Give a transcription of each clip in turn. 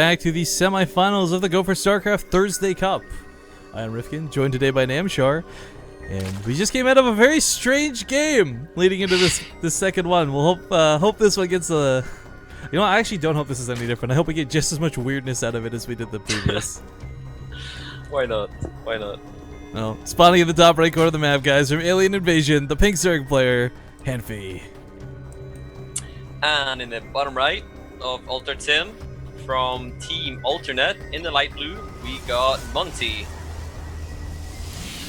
Back to the semifinals of the Go4StarCraft Thursday Cup. I am Rifkin, joined today by Namshar, and we just came out of a very strange game leading into this second one. We'll hope this one gets a. You know, I actually don't hope this is any different. I hope we get just as much weirdness out of it as we did the previous. Why not? Why not? Well, spawning in the top right corner of the map, guys, from Alien Invasion, the pink Zerg player, Hanfy. And in the bottom right of Alter Tim, from Team Alternate, in the light blue, we got Monty.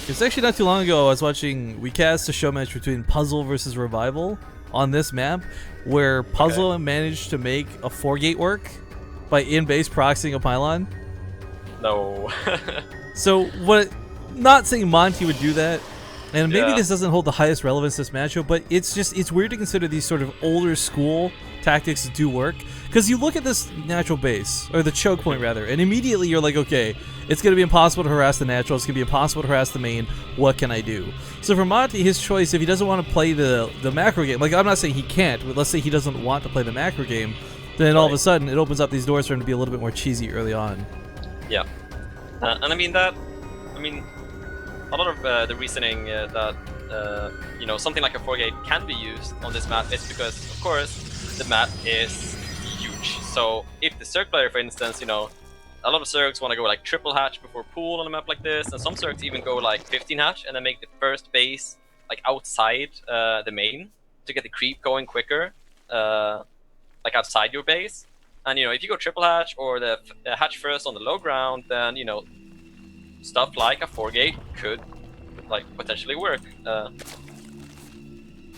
It's actually not too long ago I was watching, we cast a show match between Puzzle versus Revival on this map, where Puzzle managed to make a 4-gate work by in-base proxying a pylon. No. So, not saying Monty would do that, and maybe this doesn't hold the highest relevance to this matchup, but it's weird to consider these sort of older school tactics do work, because you look at this natural base, or the choke point rather, and immediately you're like, okay, it's going to be impossible to harass the natural, it's going to be impossible to harass the main, what can I do? So for Monty, his choice, if he doesn't want to play the macro game, like I'm not saying he can't, but let's say he doesn't want to play the macro game, then all of a sudden it opens up these doors for him to be a little bit more cheesy early on. Yeah. And I mean a lot of the reasoning that you know, something like a 4-gate can be used on this map is because, of course, the map is huge. So if the Zerg player, for instance, you know, a lot of Zergs want to go like triple hatch before pool on a map like this, and some Zergs even go like 15 hatch and then make the first base like outside the main to get the creep going quicker, like outside your base. And you know, if you go triple hatch or the hatch first on the low ground, then you know, stuff like a 4-gate could like potentially work.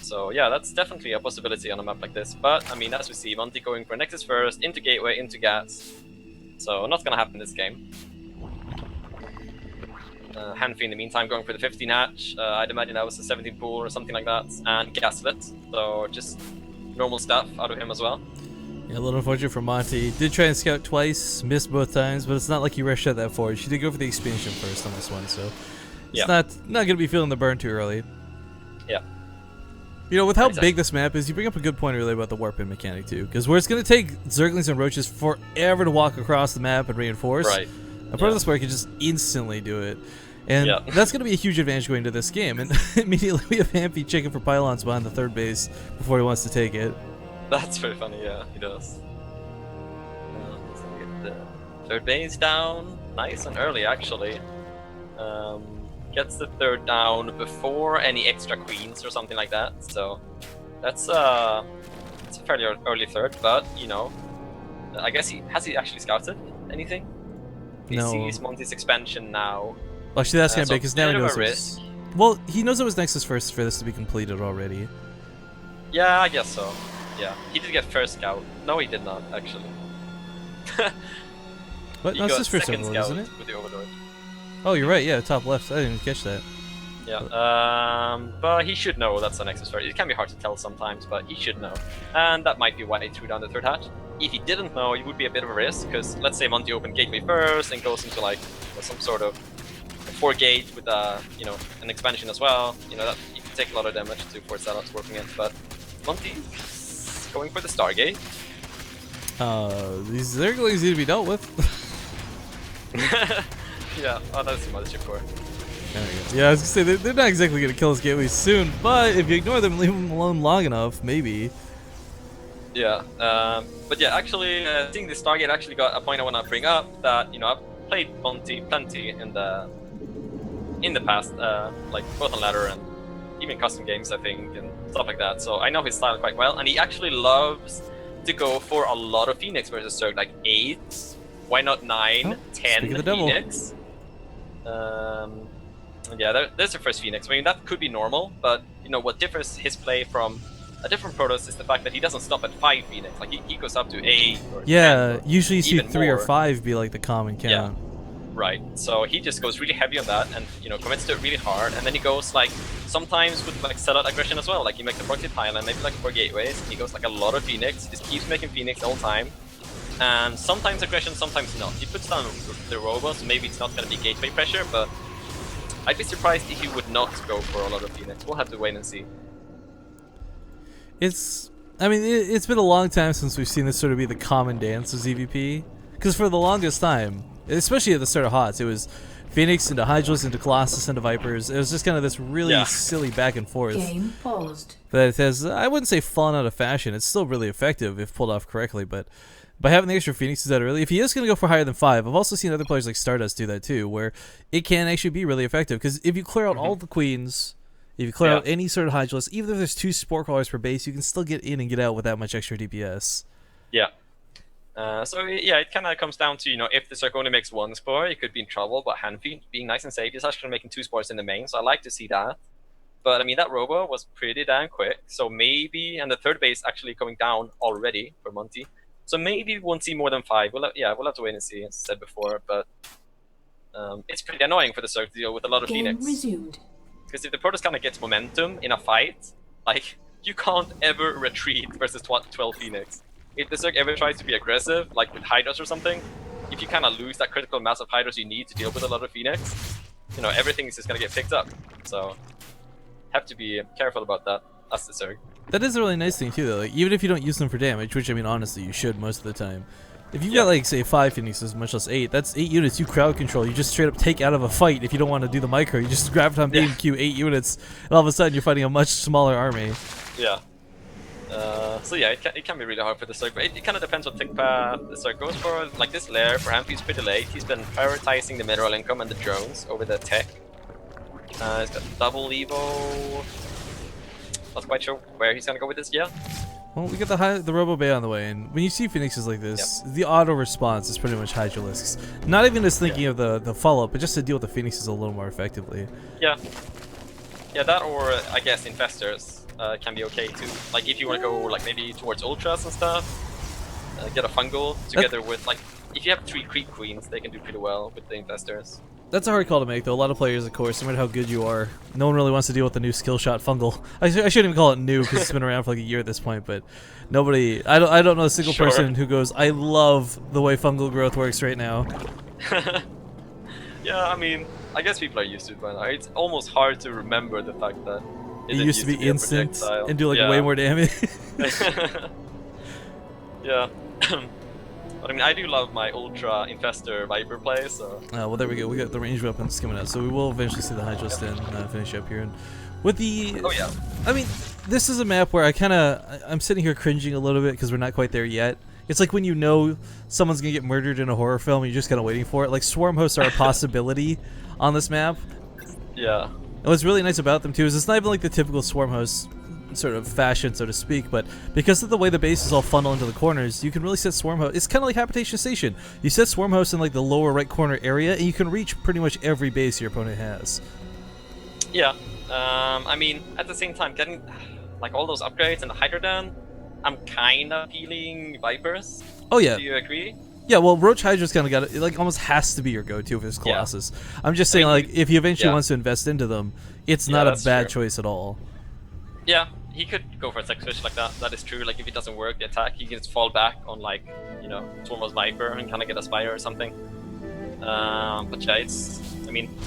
So yeah, that's definitely a possibility on a map like this. But I mean, as we see, Monty going for Nexus first, into Gateway, into Gas. So not gonna happen this game. Hanfy in the meantime going for the 15 hatch. I'd imagine that was a 17 pool or something like that, and Gaslit. So just normal stuff out of him as well. Yeah, a little unfortunate for Monty. Did try and scout twice, missed both times, but it's not like he rushed out that forward. She did go for the expansion first on this one, so it's not gonna be feeling the burn too early. Yeah. You know, with how big this map is, you bring up a good point earlier about the warp-in mechanic too, because where it's going to take Zerglings and Roaches forever to walk across the map and reinforce, a part of this where you can just instantly do it. And that's going to be a huge advantage going into this game, and immediately we have Hanfy checking for pylons behind the third base before he wants to take it. That's very funny, yeah, he does. So we get the third base down, nice and early actually. Gets the third down before any extra queens or something like that. So that's it's a fairly early third, but you know, I guess has he actually scouted anything? He sees Monty's expansion now. Well, actually, that's kind of big because now he knows it was. Well, he knows it was Nexus first for this to be completed already. Yeah, I guess so. Yeah, he did get first scout. No, he did not actually. What? No, it's his first overlord, isn't it? With the overlord. Oh, you're right. Yeah, top left. I didn't even catch that. Yeah, but he should know that's the Nexus first. It can be hard to tell sometimes, but he should know. And that might be why he threw down the third hatch. If he didn't know, it would be a bit of a risk, because let's say Monty opened Gateway first and goes into like some sort of 4-gate with you know, an expansion as well. You know, that you can take a lot of damage to force that out working it. But Monty's going for the Stargate. These Zerglings need to be dealt with. Yeah, oh, that's the mothership core. There we go. Yeah, I was gonna say they're not exactly gonna kill us Gateway soon, but if you ignore them and leave them alone long enough, maybe. Yeah, but yeah, actually, I think the Stargate actually got a point I want to bring up. That you know, I've played Monty plenty in the past, like both on ladder and even custom games, I think, and stuff like that. So I know his style quite well, and he actually loves to go for a lot of Phoenix versus Zerg, like 8. Why not 9, 10 Phoenix? Yeah, there's the first Phoenix. I mean, that could be normal, but you know what differs his play from a different Protoss is the fact that he doesn't stop at 5 Phoenix. Like he goes up to 8 or 10 or usually you see 3 more. or 5 be like the common count. Yeah, right. So he just goes really heavy on that, and you know, commits to it really hard. And then he goes like sometimes with like sellout aggression as well. Like he makes a proxy pylon, maybe like 4 gateways. And he goes like a lot of Phoenix. Just keeps making Phoenix all the time. And sometimes aggression, sometimes not. He puts down the robots, so maybe it's not going to be gateway pressure, but I'd be surprised if he would not go for a lot of Phoenix. We'll have to wait and see. I mean, it's been a long time since we've seen this sort of be the common dance of ZVP. Because for the longest time, especially at the start of HOTS, it was Phoenix into Hydralisk into Colossus into Vipers. It was just kind of this really silly back and forth. Game paused. That it has, I wouldn't say fallen out of fashion. It's still really effective if pulled off correctly, but by having the extra Phoenixes out early, if he is going to go for higher than 5, I've also seen other players like Stardust do that too, where it can actually be really effective. Because if you clear out all the queens, if you clear out any sort of Hydralisk, even if there's 2 Spore Crawlers per base, you can still get in and get out with that much extra DPS. Yeah. So yeah, it kind of comes down to, if the Zerg only makes 1 Spore, it could be in trouble, but Hanfy, being nice and safe, he's actually making 2 Spores in the main, so I like to see that. But I mean, that Robo was pretty damn quick, so maybe, and the 3rd base actually going down already for Monty, so maybe we won't see more than 5. We'll have to wait and see, as I said before, but it's pretty annoying for the Zerg to deal with a lot of Game Phoenix. resumed. Because if the Protoss kind of gets momentum in a fight, like, you can't ever retreat versus 12 Phoenix. If the Zerg ever tries to be aggressive, like with Hydras or something, if you kind of lose that critical mass of Hydras you need to deal with a lot of Phoenix, everything is just going to get picked up. So, have to be careful about that as the Zerg. That is a really nice thing too, though. Like, even if you don't use them for damage, which I mean, honestly, you should most of the time. If you've got, like, say, 5 Phoenixes, much less 8, that's 8 units you crowd control. You just straight up take out of a fight if you don't want to do the micro. You just Graviton Beam Q 8 units, and all of a sudden you're fighting a much smaller army. Yeah. So yeah, it can be really hard for the Zerg, but it kind of depends what tick path the Zerg goes for. Like this lair, for Hanfy is pretty late. He's been prioritizing the mineral income and the drones over the tech. He's got double Evo. Not quite sure where he's gonna go with this yet. Well, we got the Robo Bay on the way, and when you see Phoenixes like this, the auto response is pretty much Hydralisks. Not even just thinking of the follow-up, but just to deal with the Phoenixes a little more effectively. Yeah. Yeah, that or I guess Infestors can be okay too. Like if you want to go like maybe towards Ultras and stuff, get a Fungal together with like, if you have 3 Creep Queens, they can do pretty well with the Infestors. That's a hard call to make, though. A lot of players, of course, no matter how good you are, no one really wants to deal with the new skill shot Fungal. I shouldn't even call it new because it's been around for like a year at this point, but nobody, I don't know a single person who goes, I love the way Fungal growth works right now. Yeah, I mean, I guess people are used to it by now. It's almost hard to remember the fact that it used to be instant and do like way more damage. Yeah. But I mean, I do love my Ultra Infestor Viper play, so... well, there we go. We got the range weapons coming out, so we will eventually see the Hydros then finish up here. And with the... Oh, yeah. I mean, this is a map where I'm sitting here cringing a little bit because we're not quite there yet. It's like when you know someone's going to get murdered in a horror film and you're just kind of waiting for it. Like, swarm hosts are a possibility on this map. Yeah. And what's really nice about them, too, is it's not even like the typical swarm host sort of fashion, so to speak, but because of the way the base is all funneled into the corners, you can really set swarm host. It's kind of like Habitation Station. You set swarm host in like the lower right corner area, and you can reach pretty much every base your opponent has. Yeah. I mean, at the same time, getting like all those upgrades and the Hydrodon, I'm kind of feeling Vipers. Oh yeah. Do you agree? Yeah, well, Roach Hydra's kind of got it. Like, almost has to be your go-to if it's Colossus. Yeah. I'm just saying, like, if he eventually wants to invest into them, it's not a bad choice at all. Yeah, he could go for a sex switch like that. That is true. Like, if it doesn't work, the attack, he can just fall back on, like, Swarmos Viper and kind of get a Spire or something. But yeah, I mean...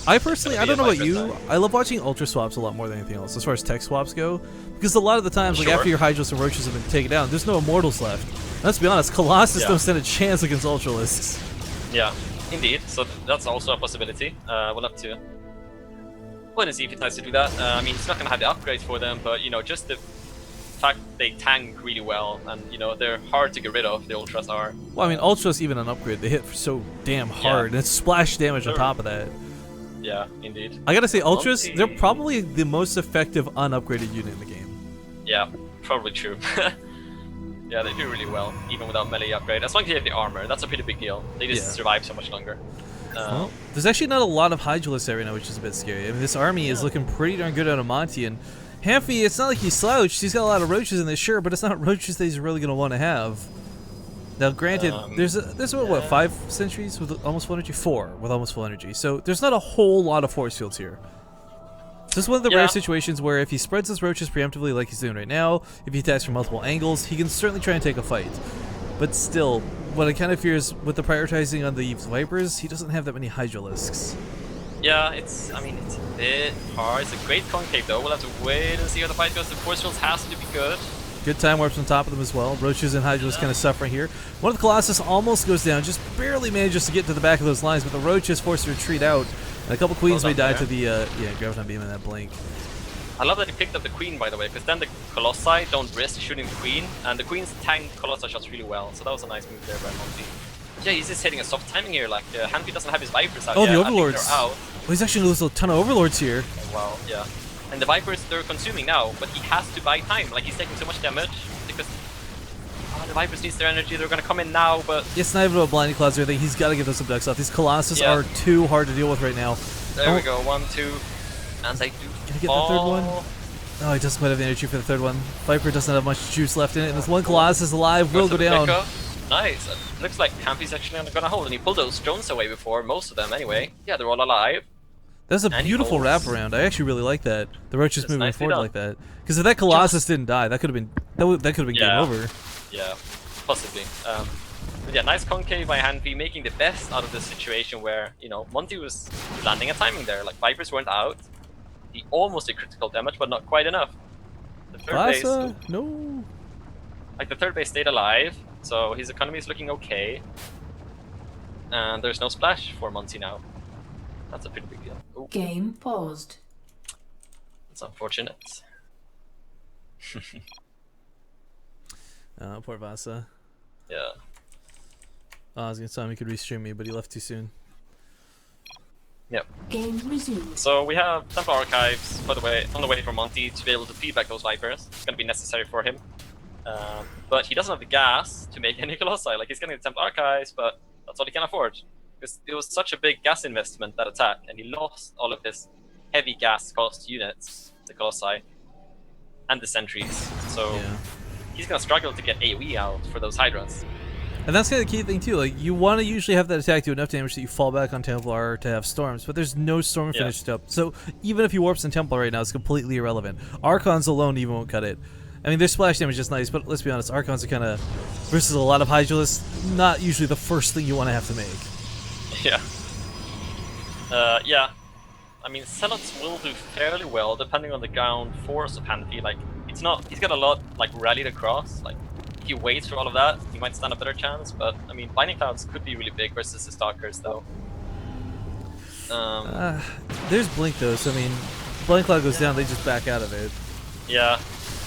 I personally, I don't know about you, I love watching Ultra swaps a lot more than anything else, as far as tech swaps go. Because a lot of the times, like, after your Hydros and Roaches have been taken down, there's no Immortals left. And let's be honest, Colossus don't stand a chance against Ultralisks. Yeah, indeed. So that's also a possibility. We'll have to wait and see if he tries to do that. I mean, he's not going to have the upgrades for them, but, just the fact they tank really well, and, they're hard to get rid of, the Ultras are. Well, I mean, Ultras, even an upgrade, they hit so damn hard, and it's splash damage on top of that. Yeah, indeed. I gotta say, Ultras, they're probably the most effective unupgraded unit in the game. Yeah, probably true. Yeah, they do really well, even without melee upgrade. As long as you have the armor, that's a pretty big deal. They just survive so much longer. Well, there's actually not a lot of Hydralisks there right now, which is a bit scary. I mean, this army is looking pretty darn good out of Monty, and Hanfy, it's not like he's slouched. He's got a lot of Roaches in this, sure, but it's not Roaches that he's really going to want to have. Now, granted, there's about, what, 5 sentries with almost full energy? 4 with almost full energy. So there's not a whole lot of force fields here. So this is one of the rare situations where if he spreads his Roaches preemptively like he's doing right now, if he attacks from multiple angles, he can certainly try and take a fight. But still, what I kind of fear is with the prioritizing on the Vipers, he doesn't have that many Hydralisks. Yeah, it's a bit hard. It's a great concave though. We'll have to wait and see how the fight goes. The force fields has to be good. Good time warps on top of them as well. Roaches and Hydras kind of suffering here. One of the Colossus almost goes down, just barely manages to get to the back of those lines, but the Roaches forced to retreat out. And a couple Queens may die to the, Graviton Beam in that blink. I love that he picked up the Queen, by the way, because then the Colossi don't risk shooting the Queen, and the Queen's tank Colossi shots really well, so that was a nice move there by Monty. Yeah, he's just hitting a soft timing here, like, Hanfy doesn't have his Vipers out yet. The Overlords! Out. Oh, he's actually losing a ton of Overlords here. Oh, wow, yeah. And the Vipers, they're consuming now, but he has to buy time, like, he's taking so much damage, because the Vipers needs their energy, they're gonna come in now, but... It's not even about Blinding Clouds or anything, he's gotta get those subducts off. These Colossus are too hard to deal with right now. There we go, 1, 2, and they do Can he get the third one? Oh, he doesn't quite have the energy for the third one. Viper doesn't have much juice left in it, and this one Colossus alive will go down. Nice. It looks like Hanfy's actually gonna hold, and he pulled those drones away before, most of them anyway. Yeah, they're all alive. That's a beautiful wraparound. I actually really like that. The Roaches moving forward like that. Because if that Colossus didn't die, that could have been game over. Yeah, possibly. But yeah, nice concave by Hanfy, making the best out of this situation where, you know, Monty was landing a timing there. Like, Vipers weren't out. He almost did critical damage, but not quite enough. The third base, no. Like, the third base stayed alive, so his economy is looking okay. And there's no splash for Monty now. That's a pretty big deal. Ooh. Game paused. That's unfortunate. Poor Vasa. Yeah. I was gonna tell him he could restream me, but he left too soon. Yep. Game resumed. So we have Temple Archives, by the way, on the way for Monty to be able to feedback those Vipers. It's going to be necessary for him. But he doesn't have the gas to make any Colossi. Like, he's getting the Temple Archives, but that's all he can afford. Because it was such a big gas investment, that attack, and he lost all of his heavy gas cost units, the Colossi, and the Sentries. So he's going to struggle to get AoE out for those Hydras. And that's kind of the key thing too. Like, you want to usually have that attack do enough damage that you fall back on Templar to have storms, but there's no storm finished up. So even if he warps in Templar right now, it's completely irrelevant. Archons alone even won't cut it. I mean, their splash damage is nice, but let's be honest, Archons are kind of, versus a lot of Hydralisks, not usually the first thing you want to have to make. Yeah. Yeah. I mean, Zealots will do fairly well depending on the ground force of Hanfy. Like, it's not, he's got a lot like rallied across. Like, if he waits for all of that, he might stand a better chance. But I mean, Blinding Clouds could be really big versus the Stalkers, though. There's Blink though, so I mean, Blinding Cloud goes down, they just back out of it. Yeah,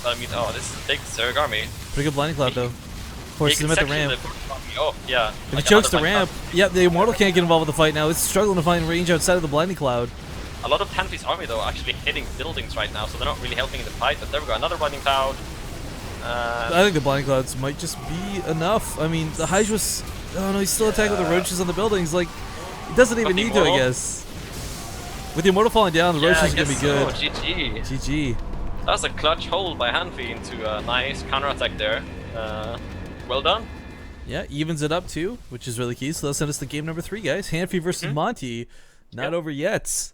but I mean, oh, this is a big Zerg army. Pretty good Blinding Cloud though. Forces him at the ramp. Oh, yeah. If he chokes the ramp, the Immortal can't get involved with the fight now. It's struggling to find range outside of the Blinding Cloud. A lot of Hanfy's army, though, are actually hitting buildings right now, so they're not really helping in the fight. But there we go, another Blinding Cloud. I think the Blinding Clouds might just be enough. I mean, the Hydra's... Oh no, he's still attacking with the Roaches on the buildings. Like, he doesn't even need to, I guess. With the Immortal falling down, the Roaches are going to be good. So. GG. GG. That's a clutch hold by Hanfy into a nice counterattack there. Well done. Yeah, evens it up too, which is really key. So let's send us to game number 3, guys. Hanfy versus Monty. Not over yet.